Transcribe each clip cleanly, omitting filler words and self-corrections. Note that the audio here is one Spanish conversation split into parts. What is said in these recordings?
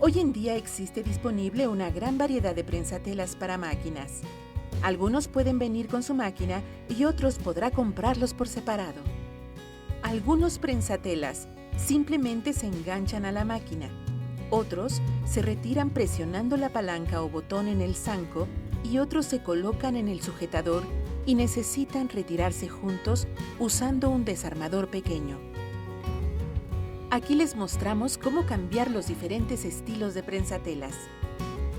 Hoy en día existe disponible una gran variedad de prensatelas para máquinas. Algunos pueden venir con su máquina y otros podrá comprarlos por separado. Algunos prensatelas simplemente se enganchan a la máquina. Otros se retiran presionando la palanca o botón en el zanco y otros se colocan en el sujetador y necesitan retirarse juntos usando un desarmador pequeño. Aquí les mostramos cómo cambiar los diferentes estilos de prensatelas.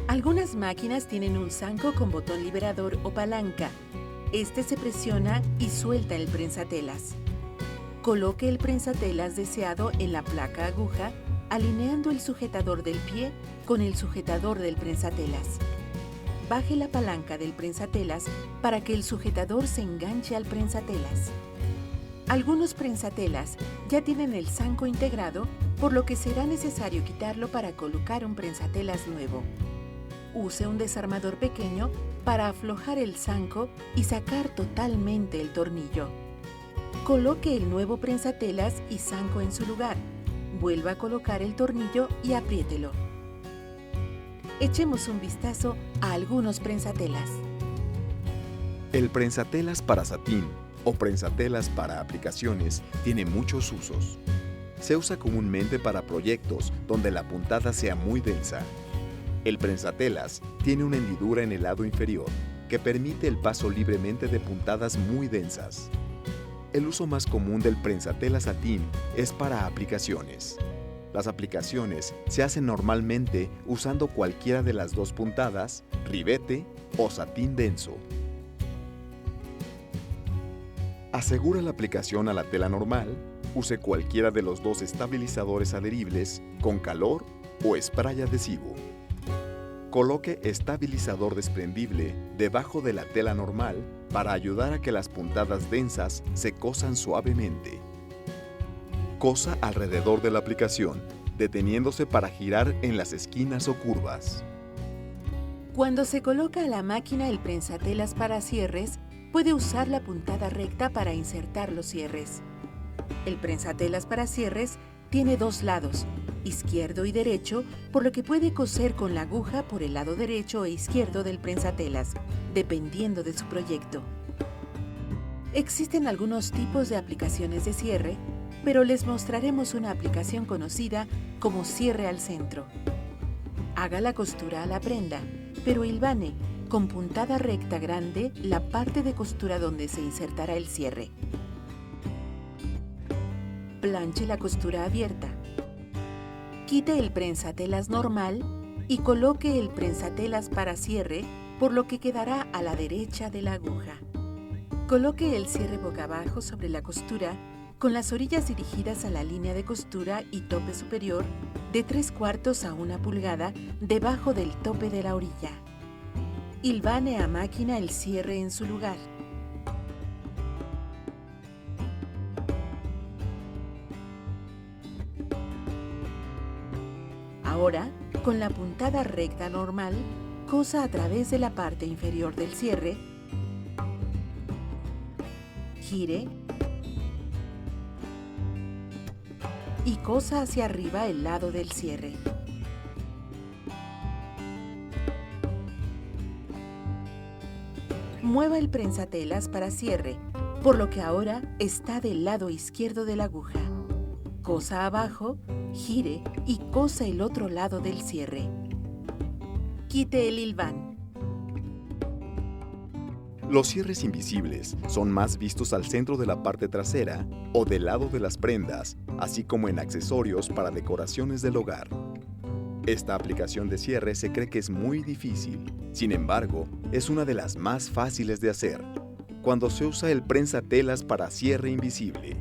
Algunas máquinas tienen un zanco con botón liberador o palanca. Este se presiona y suelta el prensatelas. Coloque el prensatelas deseado en la placa aguja, alineando el sujetador del pie con el sujetador del prensatelas. Baje la palanca del prensatelas para que el sujetador se enganche al prensatelas. Algunos prensatelas ya tienen el zanco integrado, por lo que será necesario quitarlo para colocar un prensatelas nuevo. Use un desarmador pequeño para aflojar el zanco y sacar totalmente el tornillo. Coloque el nuevo prensatelas y zanco en su lugar. Vuelva a colocar el tornillo y apriételo. Echemos un vistazo a algunos prensatelas. El prensatelas para satín o prensatelas para aplicaciones tiene muchos usos. Se usa comúnmente para proyectos donde la puntada sea muy densa. El prensatelas tiene una hendidura en el lado inferior que permite el paso libremente de puntadas muy densas. El uso más común del prensatelas satín es para aplicaciones. Las aplicaciones se hacen normalmente usando cualquiera de las dos puntadas, ribete o satín denso. Asegura la aplicación a la tela normal, use cualquiera de los dos estabilizadores adheribles con calor o spray adhesivo. Coloque estabilizador desprendible debajo de la tela normal para ayudar a que las puntadas densas se cosan suavemente. Cosa alrededor de la aplicación, deteniéndose para girar en las esquinas o curvas. Cuando se coloca a la máquina el prensatelas para cierres, puede usar la puntada recta para insertar los cierres. El prensatelas para cierres tiene dos lados, izquierdo y derecho, por lo que puede coser con la aguja por el lado derecho e izquierdo del prensatelas, dependiendo de su proyecto. Existen algunos tipos de aplicaciones de cierre, pero les mostraremos una aplicación conocida como cierre al centro. Haga la costura a la prenda, pero hilvane con puntada recta grande la parte de costura donde se insertará el cierre. Planche la costura abierta. Quite el prensatelas normal y coloque el prensatelas para cierre, por lo que quedará a la derecha de la aguja. Coloque el cierre boca abajo sobre la costura, con las orillas dirigidas a la línea de costura y tope superior de 3/4 a 1 pulgada debajo del tope de la orilla. Hilvane a máquina el cierre en su lugar. Ahora, con la puntada recta normal, cosa a través de la parte inferior del cierre, gire y cosa hacia arriba el lado del cierre. Mueva el prensatelas para cierre, por lo que ahora está del lado izquierdo de la aguja. Cosa abajo, gire y cosa el otro lado del cierre. Quite el hilván. Los cierres invisibles son más vistos al centro de la parte trasera o del lado de las prendas, así como en accesorios para decoraciones del hogar. Esta aplicación de cierre se cree que es muy difícil, sin embargo, es una de las más fáciles de hacer, cuando se usa el prensatelas para cierre invisible.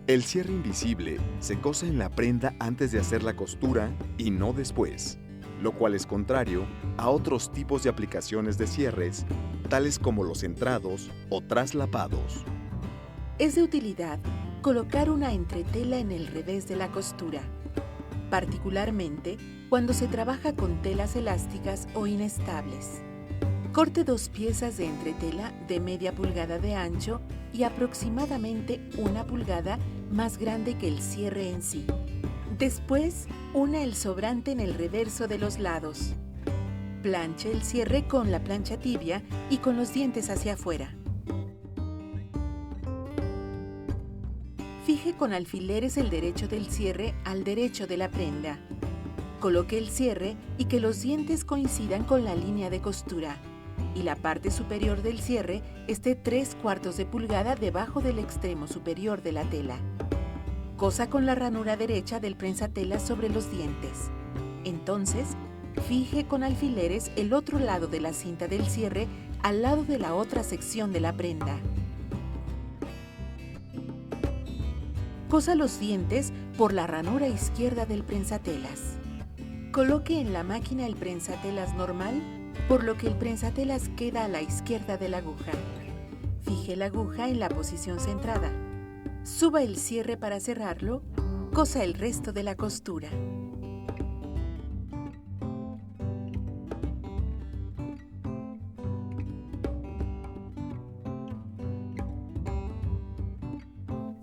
El cierre invisible se cose en la prenda antes de hacer la costura y no después, lo cual es contrario a otros tipos de aplicaciones de cierres, tales como los entrados o traslapados. Es de utilidad colocar una entretela en el revés de la costura, particularmente cuando se trabaja con telas elásticas o inestables. Corte 2 piezas de entretela de media pulgada de ancho y aproximadamente 1 pulgada más grande que el cierre en sí. Después, una el sobrante en el reverso de los lados. Planche el cierre con la plancha tibia y con los dientes hacia afuera. Fije con alfileres el derecho del cierre al derecho de la prenda. Coloque el cierre y que los dientes coincidan con la línea de costura y la parte superior del cierre esté 3/4 de pulgada debajo del extremo superior de la tela. Cosa con la ranura derecha del prensatelas sobre los dientes. Entonces, fije con alfileres el otro lado de la cinta del cierre al lado de la otra sección de la prenda. Cosa los dientes por la ranura izquierda del prensatelas. Coloque en la máquina el prensatelas normal, por lo que el prensatelas queda a la izquierda de la aguja. Fije la aguja en la posición centrada. Suba el cierre para cerrarlo, cosa el resto de la costura.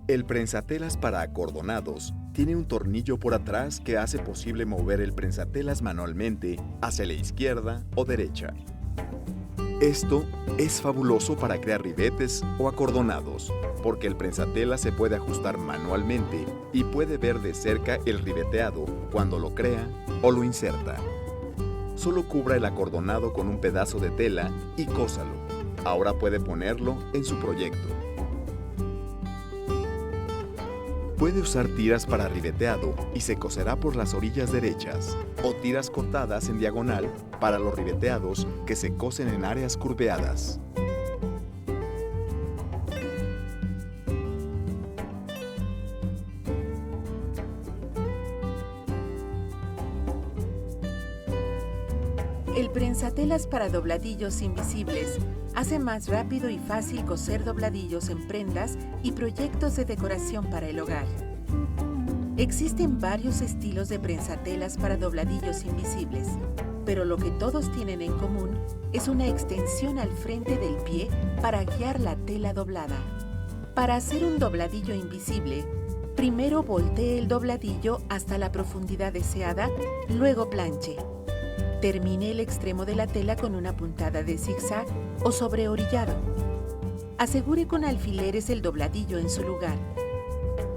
El prensatelas para acordonados tiene un tornillo por atrás que hace posible mover el prensatelas manualmente hacia la izquierda o derecha. Esto es fabuloso para crear ribetes o acordonados, porque el prensatelas se puede ajustar manualmente y puede ver de cerca el ribeteado cuando lo crea o lo inserta. Solo cubra el acordonado con un pedazo de tela y cósalo. Ahora puede ponerlo en su proyecto. Puede usar tiras para ribeteado y se coserá por las orillas derechas, o tiras cortadas en diagonal para los ribeteados que se cosen en áreas curveadas. El prensatelas para dobladillos invisibles hace más rápido y fácil coser dobladillos en prendas y proyectos de decoración para el hogar. Existen varios estilos de prensatelas para dobladillos invisibles, pero lo que todos tienen en común es una extensión al frente del pie para guiar la tela doblada. Para hacer un dobladillo invisible, primero voltee el dobladillo hasta la profundidad deseada, luego planche. Termine el extremo de la tela con una puntada de zigzag o sobreorillado. Asegure con alfileres el dobladillo en su lugar.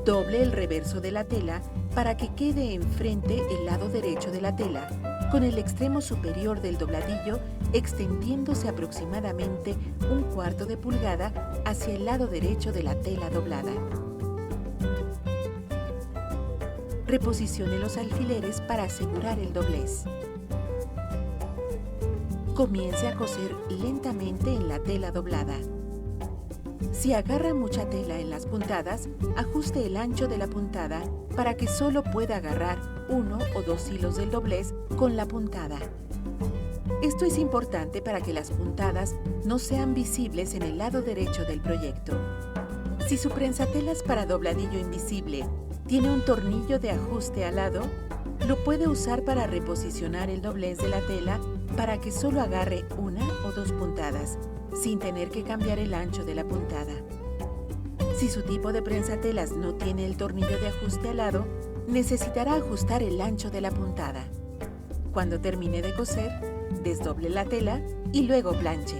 Doble el reverso de la tela para que quede enfrente el lado derecho de la tela, con el extremo superior del dobladillo extendiéndose aproximadamente 1/4 de pulgada hacia el lado derecho de la tela doblada. Reposicione los alfileres para asegurar el doblez. Comience a coser lentamente en la tela doblada. Si agarra mucha tela en las puntadas, ajuste el ancho de la puntada para que solo pueda agarrar 1 o 2 hilos del doblez con la puntada. Esto es importante para que las puntadas no sean visibles en el lado derecho del proyecto. Si su prensatelas para dobladillo invisible tiene un tornillo de ajuste al lado, lo puede usar para reposicionar el doblez de la tela para que solo agarre 1 o 2 puntadas, sin tener que cambiar el ancho de la puntada. Si su tipo de prensatelas no tiene el tornillo de ajuste al lado, necesitará ajustar el ancho de la puntada. Cuando termine de coser, desdoble la tela y luego planche.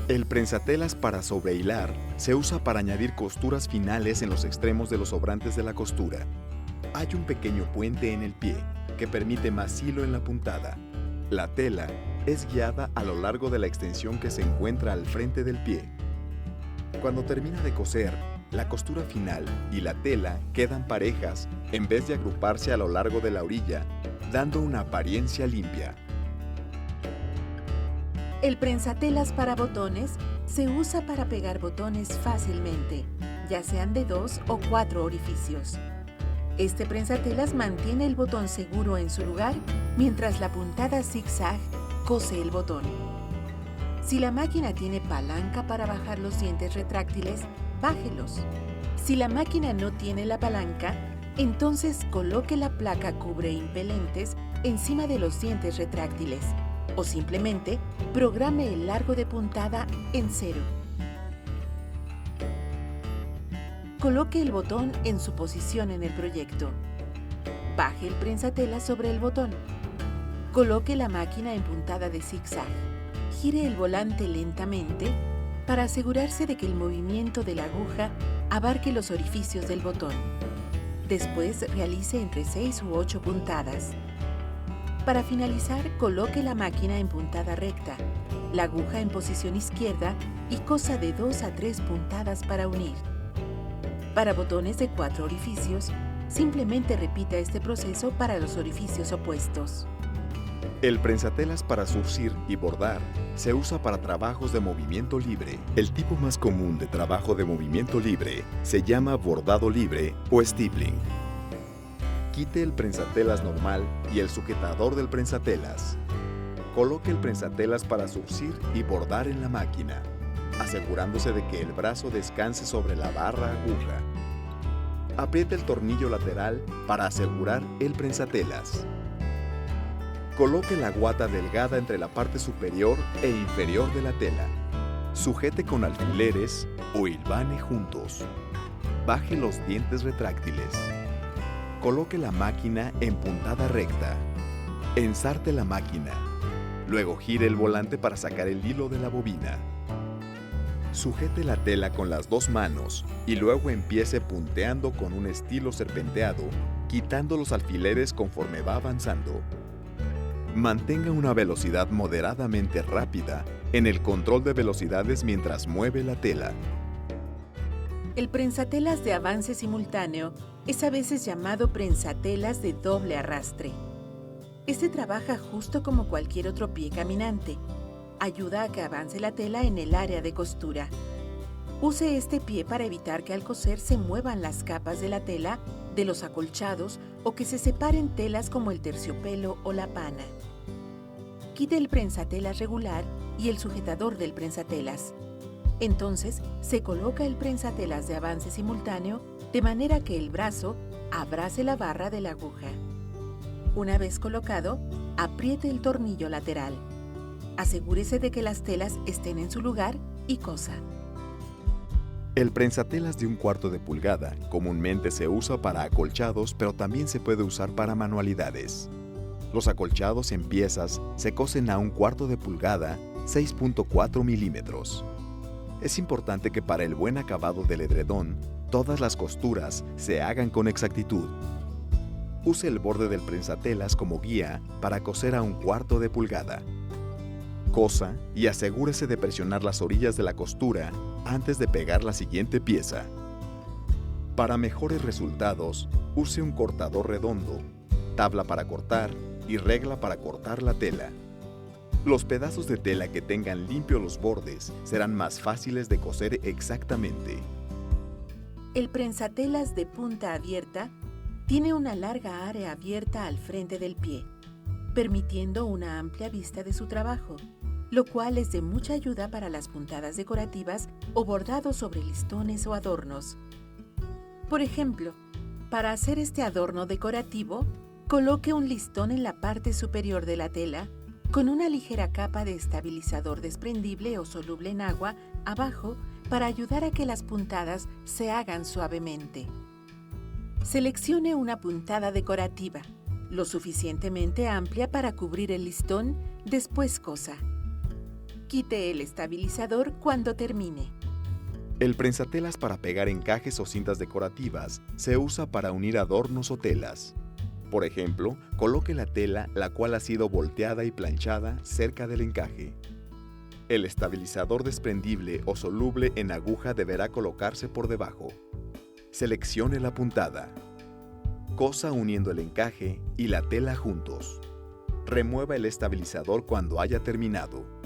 El prensatelas para sobrehilar se usa para añadir costuras finales en los extremos de los sobrantes de la costura. Hay un pequeño puente en el pie que permite más hilo en la puntada. La tela es guiada a lo largo de la extensión que se encuentra al frente del pie. Cuando termina de coser, la costura final y la tela quedan parejas en vez de agruparse a lo largo de la orilla, dando una apariencia limpia. El prensatelas para botones se usa para pegar botones fácilmente, ya sean de 2 o 4 orificios. Este prensatelas mantiene el botón seguro en su lugar mientras la puntada zigzag cose el botón. Si la máquina tiene palanca para bajar los dientes retráctiles, bájelos. Si la máquina no tiene la palanca, entonces coloque la placa cubre impelentes encima de los dientes retráctiles o simplemente programe el largo de puntada en 0. Coloque el botón en su posición en el proyecto. Baje el prensatelas sobre el botón. Coloque la máquina en puntada de zigzag. Gire el volante lentamente para asegurarse de que el movimiento de la aguja abarque los orificios del botón. Después realice entre 6 u 8 puntadas. Para finalizar, coloque la máquina en puntada recta, la aguja en posición izquierda y cosa de 2 a 3 puntadas para unir. Para botones de 4 orificios, simplemente repita este proceso para los orificios opuestos. El prensatelas para zurcir y bordar se usa para trabajos de movimiento libre. El tipo más común de trabajo de movimiento libre se llama bordado libre o stippling. Quite el prensatelas normal y el sujetador del prensatelas. Coloque el prensatelas para zurcir y bordar en la máquina, asegurándose de que el brazo descanse sobre la barra aguja. Apriete el tornillo lateral para asegurar el prensatelas. Coloque la guata delgada entre la parte superior e inferior de la tela. Sujete con alfileres o hilvane juntos. Baje los dientes retráctiles. Coloque la máquina en puntada recta. Ensarte la máquina. Luego gire el volante para sacar el hilo de la bobina. Sujete la tela con las 2 manos y luego empiece punteando con un estilo serpenteado, quitando los alfileres conforme va avanzando. Mantenga una velocidad moderadamente rápida en el control de velocidades mientras mueve la tela. El prensatelas de avance simultáneo es a veces llamado prensatelas de doble arrastre. Este trabaja justo como cualquier otro pie caminante. Ayuda a que avance la tela en el área de costura. Use este pie para evitar que al coser se muevan las capas de la tela de los acolchados o que se separen telas como el terciopelo o la pana. Quite el prensatelas regular y el sujetador del prensatelas. Entonces, se coloca el prensatelas de avance simultáneo de manera que el brazo abrace la barra de la aguja. Una vez colocado, apriete el tornillo lateral. Asegúrese de que las telas estén en su lugar y cosa. El prensatelas de 1/4 de pulgada comúnmente se usa para acolchados, pero también se puede usar para manualidades. Los acolchados en piezas se cosen a 1/4 de pulgada, 6.4 milímetros. Es importante que para el buen acabado del edredón, todas las costuras se hagan con exactitud. Use el borde del prensatelas como guía para coser a 1/4 de pulgada. Cosa y asegúrese de presionar las orillas de la costura antes de pegar la siguiente pieza. Para mejores resultados, use un cortador redondo, tabla para cortar y regla para cortar la tela. Los pedazos de tela que tengan limpios los bordes serán más fáciles de coser exactamente. El prensatelas de punta abierta tiene una larga área abierta al frente del pie, permitiendo una amplia vista de su trabajo, lo cual es de mucha ayuda para las puntadas decorativas o bordados sobre listones o adornos. Por ejemplo, para hacer este adorno decorativo, coloque un listón en la parte superior de la tela con una ligera capa de estabilizador desprendible o soluble en agua abajo para ayudar a que las puntadas se hagan suavemente. Seleccione una puntada decorativa, lo suficientemente amplia para cubrir el listón, después cosa. Quite el estabilizador cuando termine. El prensatelas para pegar encajes o cintas decorativas se usa para unir adornos o telas. Por ejemplo, coloque la tela la cual ha sido volteada y planchada cerca del encaje. El estabilizador desprendible o soluble en aguja deberá colocarse por debajo. Seleccione la puntada. Cosa uniendo el encaje y la tela juntos. Remueva el estabilizador cuando haya terminado.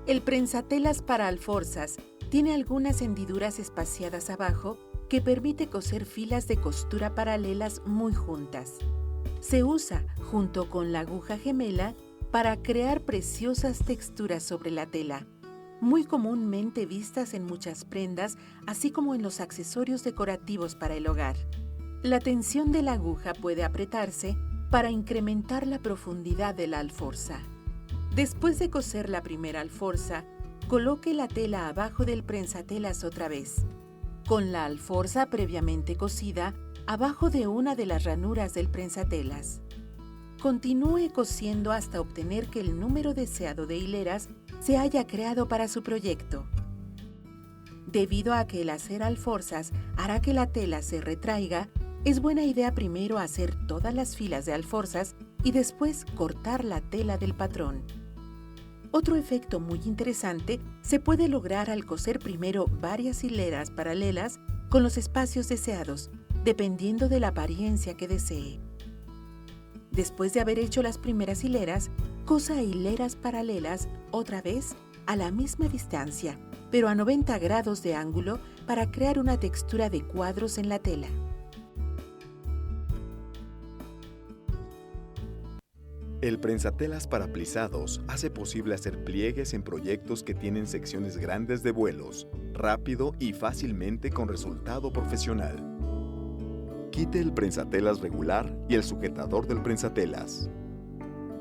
El prensatelas para alforzas tiene algunas hendiduras espaciadas abajo que permite coser filas de costura paralelas muy juntas. Se usa junto con la aguja gemela para crear preciosas texturas sobre la tela, muy comúnmente vistas en muchas prendas, así como en los accesorios decorativos para el hogar. La tensión de la aguja puede apretarse para incrementar la profundidad de la alforza. Después de coser la primera alforza, coloque la tela abajo del prensatelas otra vez, con la alforza previamente cosida abajo de una de las ranuras del prensatelas. Continúe cosiendo hasta obtener que el número deseado de hileras se haya creado para su proyecto. Debido a que el hacer alforzas hará que la tela se retraiga, es buena idea primero hacer todas las filas de alforzas y después cortar la tela del patrón. Otro efecto muy interesante se puede lograr al coser primero varias hileras paralelas con los espacios deseados, dependiendo de la apariencia que desee. Después de haber hecho las primeras hileras, cosa hileras paralelas otra vez a la misma distancia, pero a 90 grados de ángulo para crear una textura de cuadros en la tela. El prensatelas para plisados hace posible hacer pliegues en proyectos que tienen secciones grandes de vuelos, rápido y fácilmente con resultado profesional. Quite el prensatelas regular y el sujetador del prensatelas.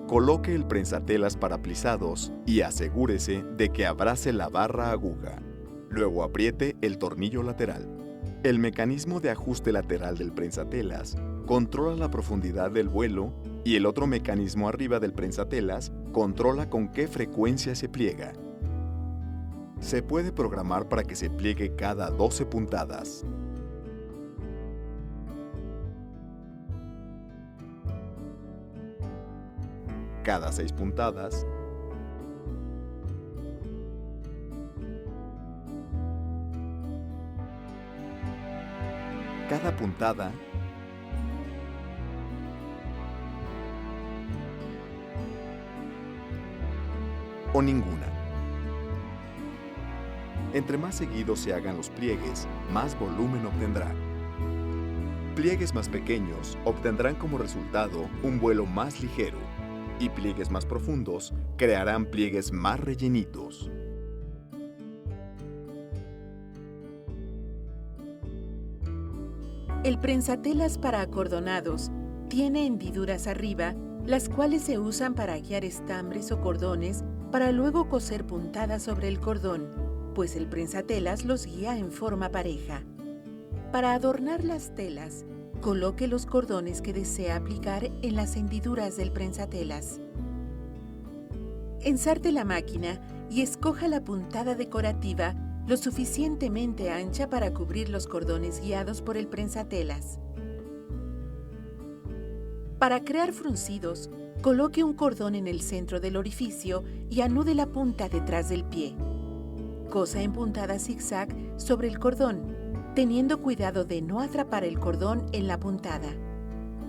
Coloque el prensatelas para plisados y asegúrese de que abrace la barra aguja. Luego apriete el tornillo lateral. El mecanismo de ajuste lateral del prensatelas controla la profundidad del vuelo y el otro mecanismo arriba del prensatelas controla con qué frecuencia se pliega. Se puede programar para que se pliegue cada 12 puntadas. Cada 6 puntadas, cada puntada, o ninguna. Entre más seguidos se hagan los pliegues, más volumen obtendrá. Pliegues más pequeños obtendrán como resultado un vuelo más ligero, y pliegues más profundos crearán pliegues más rellenitos. El prensatelas para acordonados tiene hendiduras arriba, las cuales se usan para guiar estambres o cordones para luego coser puntadas sobre el cordón, pues el prensatelas los guía en forma pareja. Para adornar las telas, coloque los cordones que desea aplicar en las hendiduras del prensatelas. Ensarte la máquina y escoja la puntada decorativa lo suficientemente ancha para cubrir los cordones guiados por el prensatelas. Para crear fruncidos, coloque un cordón en el centro del orificio y anude la punta detrás del pie. Cosa en puntada zigzag sobre el cordón, teniendo cuidado de no atrapar el cordón en la puntada.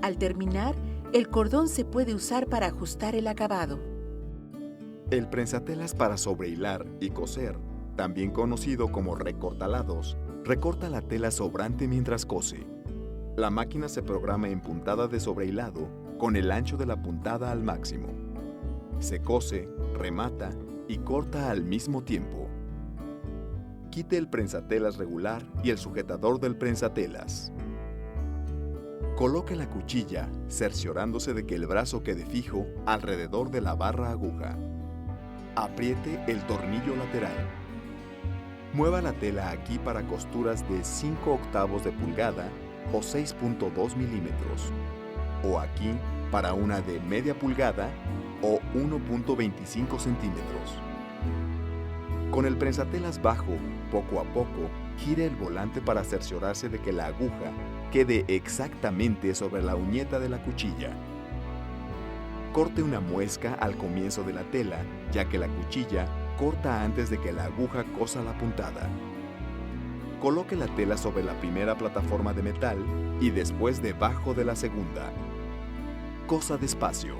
Al terminar, el cordón se puede usar para ajustar el acabado. El prensatelas para sobrehilar y coser, también conocido como recortalados, recorta la tela sobrante mientras cose. La máquina se programa en puntada de sobrehilado con el ancho de la puntada al máximo. Se cose, remata y corta al mismo tiempo. Quite el prensatelas regular y el sujetador del prensatelas. Coloque la cuchilla, cerciorándose de que el brazo quede fijo alrededor de la barra aguja. Apriete el tornillo lateral. Mueva la tela aquí para costuras de 5/8 de pulgada o 6.2 milímetros, o aquí para una de media pulgada o 1.25 centímetros. Con el prensatelas bajo, poco a poco, gire el volante para cerciorarse de que la aguja quede exactamente sobre la uñeta de la cuchilla. Corte una muesca al comienzo de la tela, ya que la cuchilla corta antes de que la aguja cosa la puntada. Coloque la tela sobre la primera plataforma de metal y después debajo de la segunda. Cosa despacio.